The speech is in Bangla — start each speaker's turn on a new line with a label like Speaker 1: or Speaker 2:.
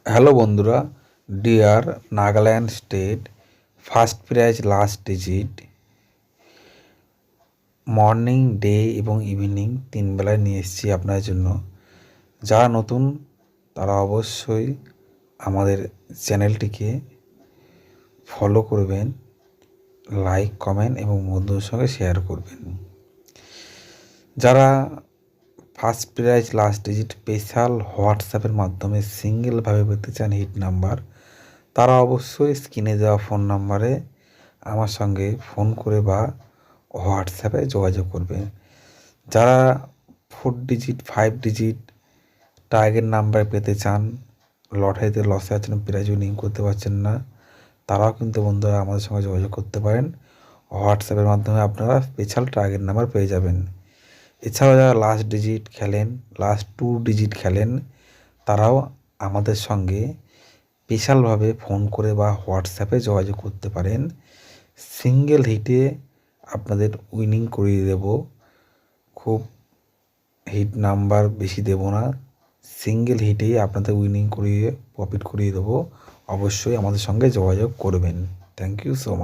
Speaker 1: হ্যালো বন্ধুরা, dear Nagaland state first prize last digit morning, day এবং ইভিনিং 3 বেলায় নিয়ে এসেছি আপনার জন্য। যারা নতুন তারা অবশ্যই আমাদের চ্যানেলটিকে ফলো করবেন, লাইক, কমেন্ট এবং বন্ধুদের সঙ্গে শেয়ার করবেন। যারা first prize last digit special হোয়াটসঅ্যাপের মাধ্যমে সিঙ্গেলভাবে পেতে চান হিট নাম্বার, তারা অবশ্যই স্ক্রিনে দেওয়া ফোন নাম্বারে আমার সঙ্গে ফোন করে বা হোয়াটসঅ্যাপে যোগাযোগ করবেন। যারা 4 ডিজিট 5 ডিজিট টার্গেট নাম্বার পেতে চান, লটারিতে লসে আছেন, প্রাইজ উইনিং করতে পারছেন না, তারাও কিন্তু বন্ধুরা আমাদের সঙ্গে যোগাযোগ করতে পারেন। হোয়াটসঅ্যাপের মাধ্যমে আপনারা স্পেশাল টার্গেট নাম্বার পেয়ে যাবেন। এছাড়াও যারা লাস্ট ডিজিট খেলেন, লাস্ট 2 ডিজিট খেলেন, তারাও আমাদের সঙ্গে স্পেশালভাবে ফোন করে বা হোয়াটসঅ্যাপে যোগাযোগ করতে পারেন। সিঙ্গেল হিটে আপনাদের উইনিং করিয়ে দেব। খুব হিট নাম্বার বেশি দেব না, সিঙ্গেল হিটেই আপনাদের উইনিং করিয়ে প্রফিট করিয়ে দেবো। অবশ্যই আমাদের সঙ্গে যোগাযোগ করবেন। Thank you so much.